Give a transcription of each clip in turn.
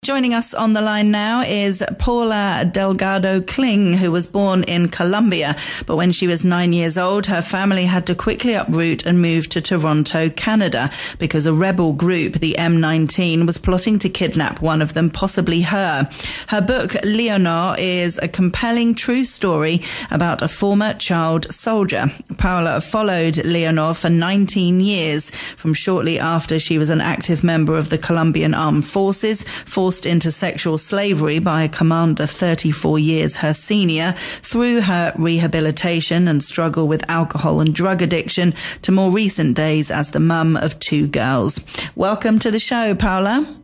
Joining us on the line now is Paula Delgado Kling, who was born in Colombia. But when she was 9 years old, her family had to quickly uproot and move to Toronto, Canada, because a rebel group, the M19, was plotting to kidnap one of them, possibly her. Her book, Leonor, is a compelling true story about a former child soldier. Paula followed Leonor for 19 years, from shortly after she was an active member of the Colombian Armed Forces, forced into sexual slavery by a commander 34 years her senior, through her rehabilitation and struggle with alcohol and drug addiction, to more recent days as the mum of two girls. Welcome to the show, Paula.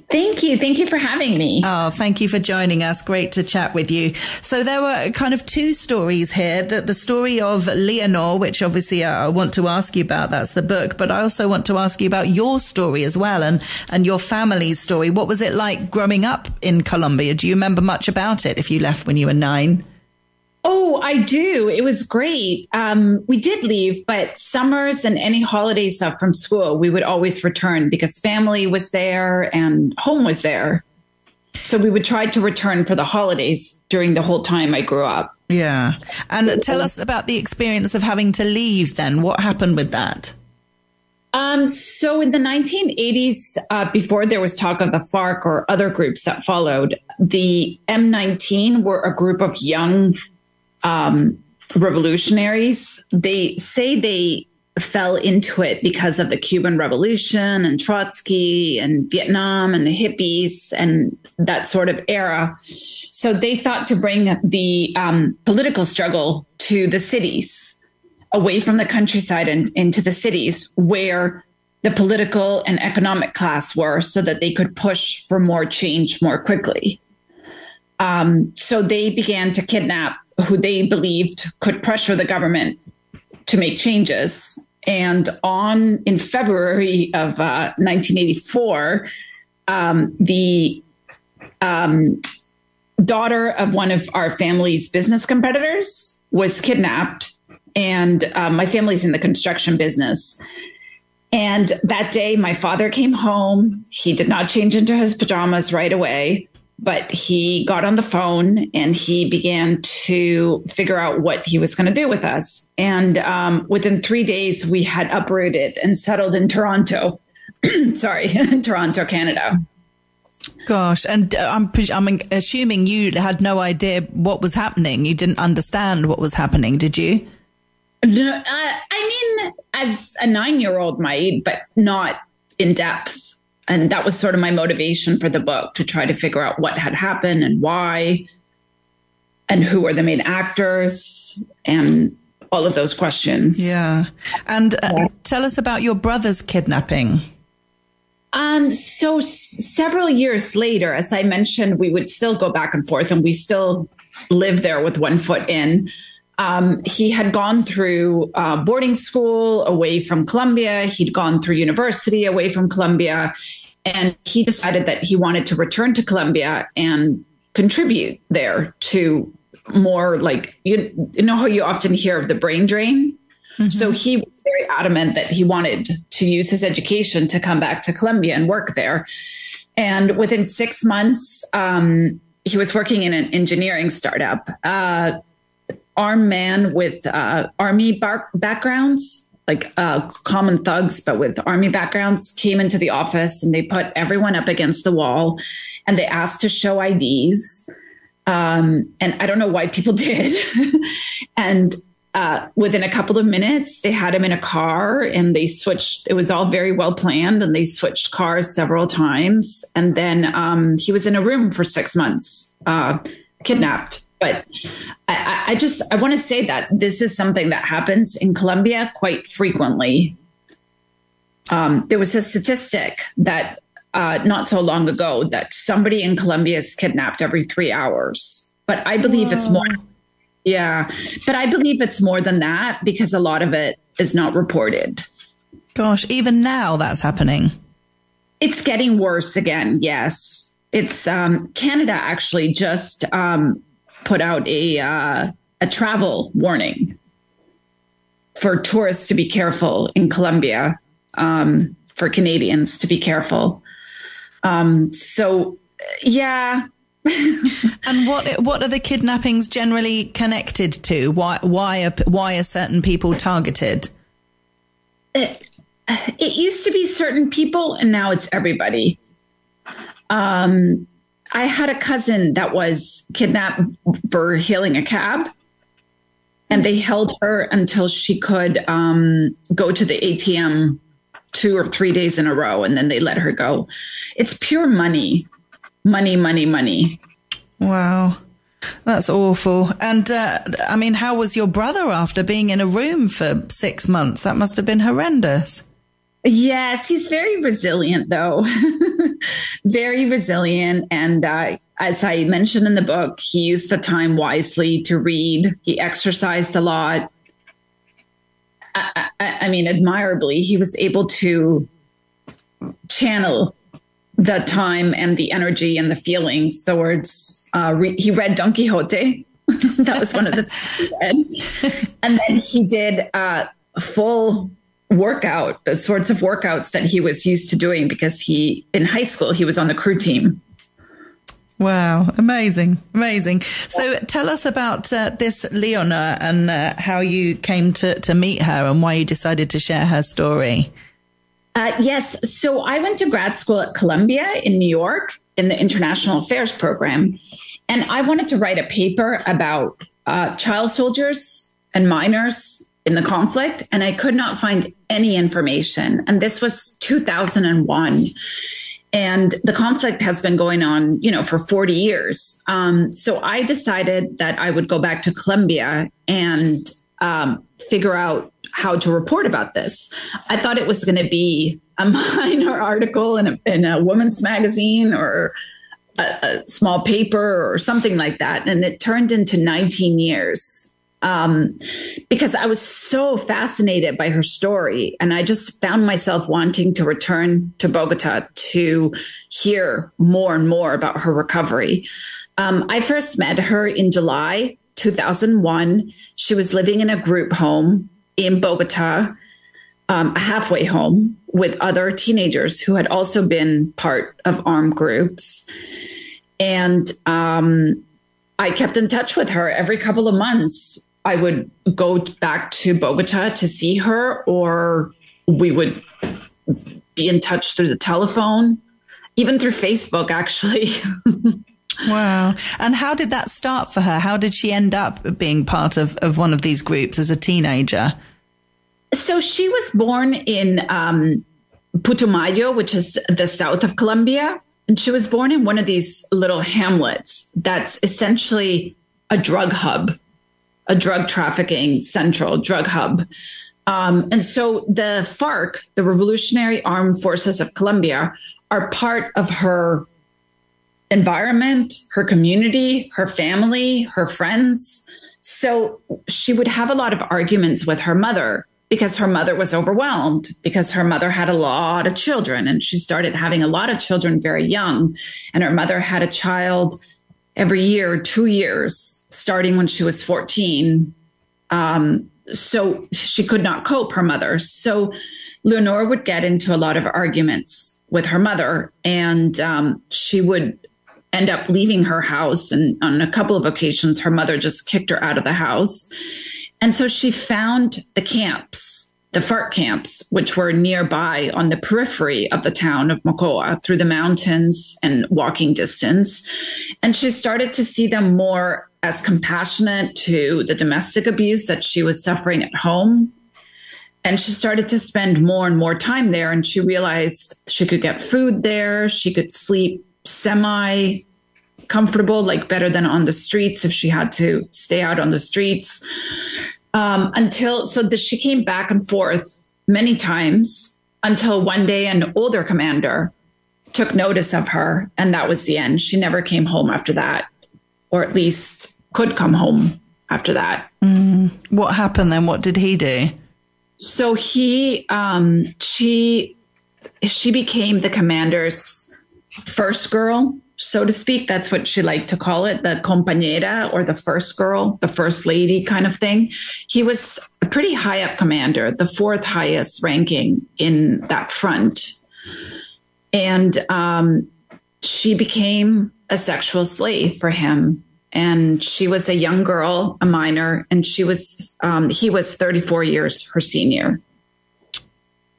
Thank you. Thank you for having me. Oh, thank you for joining us. Great to chat with you. So there were kind of two stories here. The story of Leonor, which obviously I want to ask you about. That's the book. But I also want to ask you about your story as well, and your family's story. What was it like growing up in Colombia? Do you remember much about it if you left when you were 9? Oh, I do. It was great. We did leave, but summers and any holiday stuff from school, we would always return because family was there and home was there. So we would try to return for the holidays during the whole time I grew up. Yeah. And tell us about the experience of having to leave then. What happened with that? So in the 1980s, before there was talk of the FARC or other groups that followed, the M19 were a group of young revolutionaries. They say they fell into it because of the Cuban Revolution and Trotsky and Vietnam and the hippies and that sort of era. So they thought to bring the political struggle to the cities, away from the countryside and into the cities where the political and economic class were, so that they could push for more change more quickly. So they began to kidnap who they believed could pressure the government to make changes. And in February of 1984, the daughter of one of our family's business competitors was kidnapped. And my family's in the construction business. And that day, my father came home. He did not change into his pajamas right away, but he got on the phone and he began to figure out what he was going to do with us. And within 3 days, we had uprooted and settled in Toronto. Toronto, Canada. Gosh, and I'm assuming you had no idea what was happening. You didn't understand what was happening, did you? No, I mean, as a 9-year-old might, but not in depth. And that was sort of my motivation for the book, to try to figure out what had happened and why, and who were the main actors, and all of those questions. Yeah. And tell us about your brother's kidnapping. So several years later, as I mentioned, we would still go back and forth, and we still live there with one foot in. He had gone through boarding school away from Colombia. He'd gone through university away from Colombia. And he decided that he wanted to return to Colombia and contribute there to more like, you know how you often hear of the brain drain? Mm-hmm. So he was very adamant that he wanted to use his education to come back to Colombia and work there. And within 6 months, he was working in an engineering startup. Armed man with army backgrounds, like common thugs, but with army backgrounds, came into the office and they put everyone up against the wall and they asked to show IDs. And I don't know why people did. And within a couple of minutes, they had him in a car and they switched. It was all very well planned and they switched cars several times. And then he was in a room for 6 months, kidnapped. But I want to say that this is something that happens in Colombia quite frequently. There was a statistic that not so long ago that somebody in Colombia is kidnapped every 3 hours. But I believe it's more. Yeah, but I believe it's more than that because a lot of it is not reported. Gosh, even now that's happening. It's getting worse again. Yes, it's Canada actually just put out a travel warning for tourists to be careful in Colombia, for Canadians to be careful. So, yeah. And what are the kidnappings generally connected to? Why are certain people targeted? It used to be certain people, and now it's everybody. I had a cousin that was kidnapped for hailing a cab, and they held her until she could go to the ATM 2 or 3 days in a row, and then they let her go. It's pure money. Money. Wow. That's awful. And I mean, how was your brother after being in a room for 6 months? That must have been horrendous. Yes, he's very resilient, though. Very resilient. And as I mentioned in the book, he used the time wisely to read. He exercised a lot. I mean, admirably, he was able to channel the time and the energy and the feelings towards, he read Don Quixote. That was one of the things he read. And then he did a full workout, the sorts of workouts that he was used to doing because in high school, he was on the crew team. Wow. Amazing. So tell us about this Leonor and how you came to meet her and why you decided to share her story. Yes. So I went to grad school at Columbia in New York in the International Affairs program. And I wanted to write a paper about child soldiers and minors in the conflict. And I could not find any information. And this was 2001. And the conflict has been going on, for 40 years. So I decided that I would go back to Columbia and figure out how to report about this. I thought it was going to be a minor article in a woman's magazine or a small paper or something like that. And it turned into 19 years because I was so fascinated by her story. And I just found myself wanting to return to Bogota to hear more and more about her recovery. I first met her in July 2001. She was living in a group home in Bogota, a halfway home with other teenagers who had also been part of armed groups. And I kept in touch with her every couple of months. I would go back to Bogota to see her, or we would be in touch through the telephone, even through Facebook, actually. Wow. And how did that start for her? How did she end up being part of one of these groups as a teenager? So she was born in Putumayo, which is the south of Colombia. And she was born in one of these little hamlets that's essentially a drug hub, a drug trafficking central drug hub. And so the FARC, the Revolutionary Armed Forces of Colombia, are part of her environment, her community, her family, her friends. So she would have a lot of arguments with her mother because her mother was overwhelmed, because her mother had a lot of children and she started having a lot of children very young. And her mother had a child every year, 2 years, starting when she was 14. So she could not cope, her mother. So Leonor would get into a lot of arguments with her mother, and she would end up leaving her house. And on a couple of occasions, her mother just kicked her out of the house. And so she found the camps, the FARC camps, which were nearby on the periphery of the town of Mocoa, through the mountains and walking distance. And she started to see them more as compassionate to the domestic abuse that she was suffering at home. And she started to spend more and more time there. And she realized she could get food there. She could sleep semi-comfortable, like better than on the streets if she had to stay out on the streets. She came back and forth many times until one day an older commander took notice of her, and that was the end. She never came home after that, or at least could come home after that. What happened then? What did he do? So she became the commander's first girl, so to speak. That's what she liked to call it, the compañera, or the first girl, the first lady kind of thing. He was a pretty high up commander, the fourth highest ranking in that front. And she became a sexual slave for him. And she was a young girl, a minor, and he was 34 years her senior.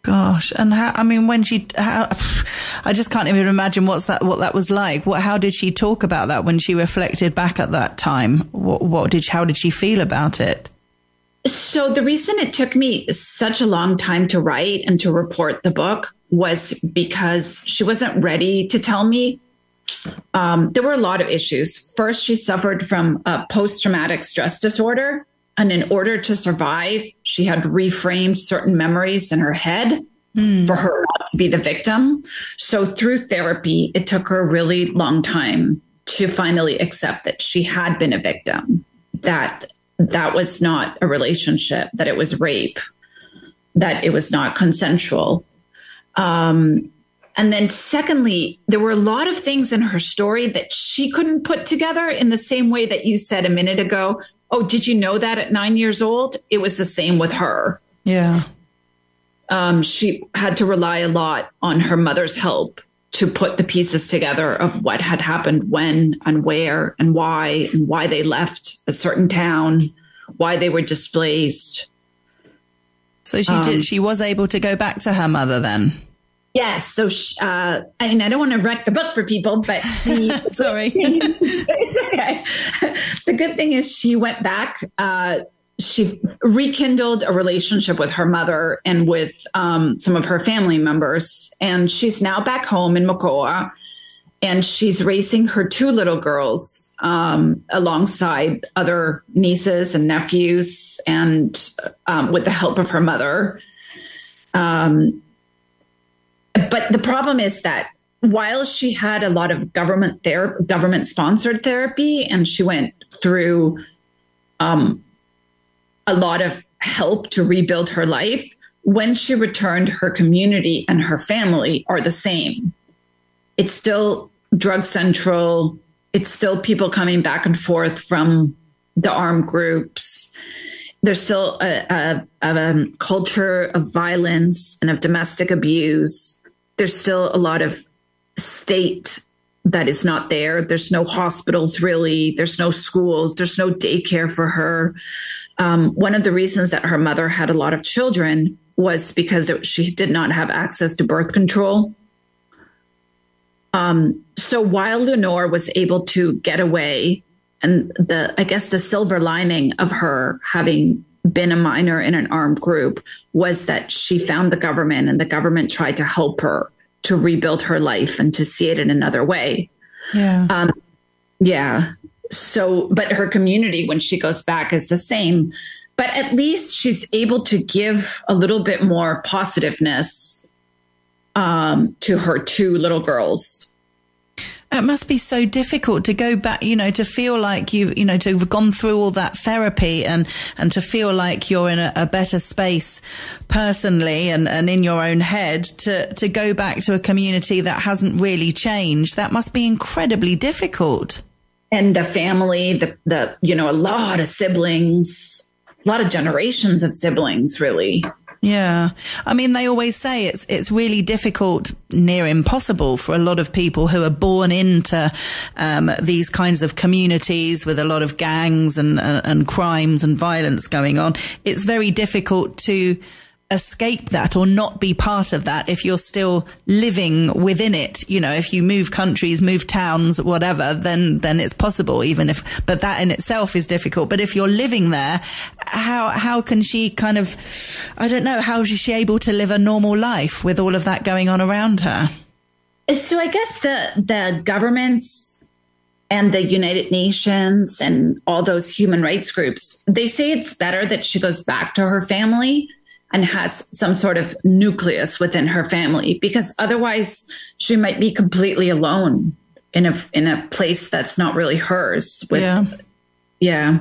Gosh. And how, I mean, I just can't even imagine what that was like. How did she talk about that when she reflected back at that time? How did she feel about it? So the reason it took me such a long time to write and to report the book was because she wasn't ready to tell me. There were a lot of issues. First, she suffered from a post-traumatic stress disorder. And in order to survive, she had reframed certain memories in her head for her not to be the victim. So through therapy, it took her a really long time to finally accept that she had been a victim, that was not a relationship, that it was rape, that it was not consensual. And then secondly, there were a lot of things in her story that she couldn't put together in the same way that you said a minute ago. Oh, did you know that at 9 years old? It was the same with her. Yeah. She had to rely a lot on her mother's help to put the pieces together of what had happened, when and where and why they left a certain town, why they were displaced. So she was able to go back to her mother then? Yes. So, I don't want to wreck the book for people, but she... Sorry. It's okay. The good thing is she went back. She rekindled a relationship with her mother and with some of her family members. And she's now back home in Mokoa. And she's raising her 2 little girls alongside other nieces and nephews and with the help of her mother. But the problem is that while she had a lot of government-sponsored therapy, and she went through a lot of help to rebuild her life, when she returned, her community and her family are the same. It's still drug central. It's still people coming back and forth from the armed groups. There's still a culture of violence and of domestic abuse. There's still a lot of state that is not there. There's no hospitals, really. There's no schools. There's no daycare for her. One of the reasons that her mother had a lot of children was because she did not have access to birth control. So while Leonor was able to get away, and the silver lining of her having been a minor in an armed group was that she found the government, and the government tried to help her to rebuild her life and to see it in another way. Yeah. Yeah. So, but her community, when she goes back, is the same, but at least she's able to give a little bit more positiveness to her 2 little girls. It must be so difficult to go back, to feel like to have gone through all that therapy and to feel like you're in a better space personally and in your own head to go back to a community that hasn't really changed. That must be incredibly difficult. And the family, a lot of siblings, a lot of generations of siblings, really. Yeah. I mean, they always say it's really difficult, near impossible for a lot of people who are born into these kinds of communities with a lot of gangs and crimes and violence going on. It's very difficult to escape that or not be part of that if you're still living within it. If you move countries, move towns, whatever, then it's possible, but that in itself is difficult. But if you're living there, how can she how is she able to live a normal life with all of that going on around her? So I guess the governments and the United Nations and all those human rights groups, they say it's better that she goes back to her family and has some sort of nucleus within her family, because otherwise she might be completely alone in a place that's not really hers. Yeah.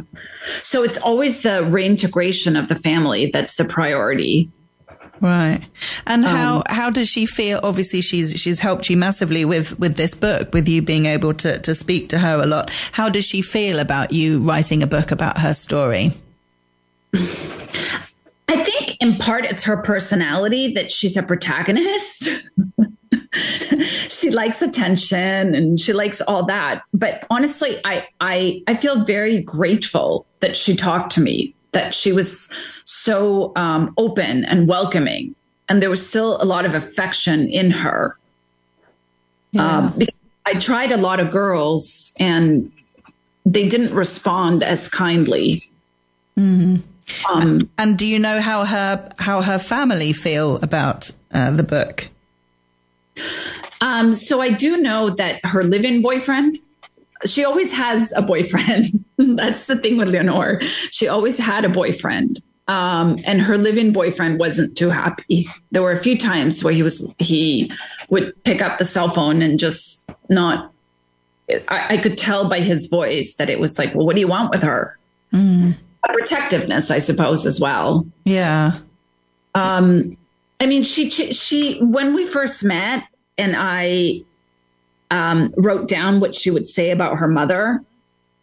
So it's always the reintegration of the family that's the priority. Right. And how does she feel? Obviously, she's helped you massively with this book, with you being able to speak to her a lot. How does she feel about you writing a book about her story? I think in part it's her personality that she's a protagonist. she likes attention and she likes all that. But honestly, I feel very grateful that she talked to me, that she was so open and welcoming. And there was still a lot of affection in her. Yeah. Because I tried a lot of girls and they didn't respond as kindly. Mm-hmm. And do you know how her family feel about the book? So I do know that her live-in boyfriend, she always has a boyfriend. That's the thing with Leonor. She always had a boyfriend. And her live-in boyfriend wasn't too happy. There were a few times where he would pick up the cell phone and just not, I could tell by his voice that it was like, well, what do you want with her? A protectiveness, I suppose, as well. Yeah. I mean, she, when we first met and I wrote down what she would say about her mother,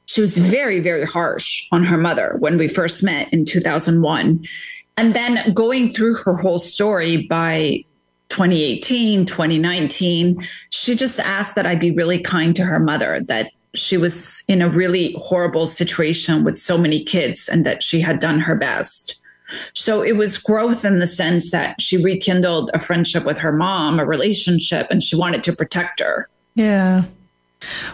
she was very, very harsh on her mother when we first met in 2001. And then going through her whole story by 2018, 2019, she just asked that I be really kind to her mother, that she was in a really horrible situation with so many kids and that she had done her best. So it was growth in the sense that she rekindled a friendship with her mom, a relationship, and she wanted to protect her. Yeah.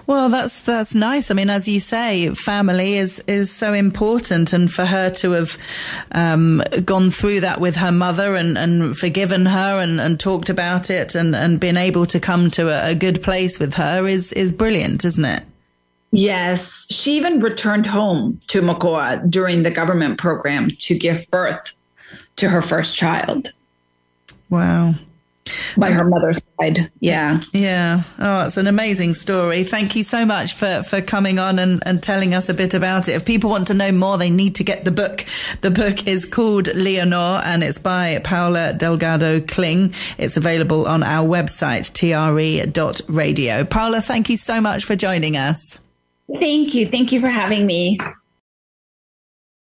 Well, that's nice. I mean, as you say, family is so important, and for her to have gone through that with her mother and forgiven her and talked about it and been able to come to a good place with her is brilliant, isn't it? Yes. She even returned home to Mokoa during the government program to give birth to her first child. Wow. By her mother's side. Yeah. Yeah. Oh, it's an amazing story. Thank you so much for coming on and telling us a bit about it. If people want to know more, they need to get the book. The book is called Leonor and it's by Paula Delgado Kling. It's available on our website, tre.radio. Paula, thank you so much for joining us. Thank you. Thank you for having me.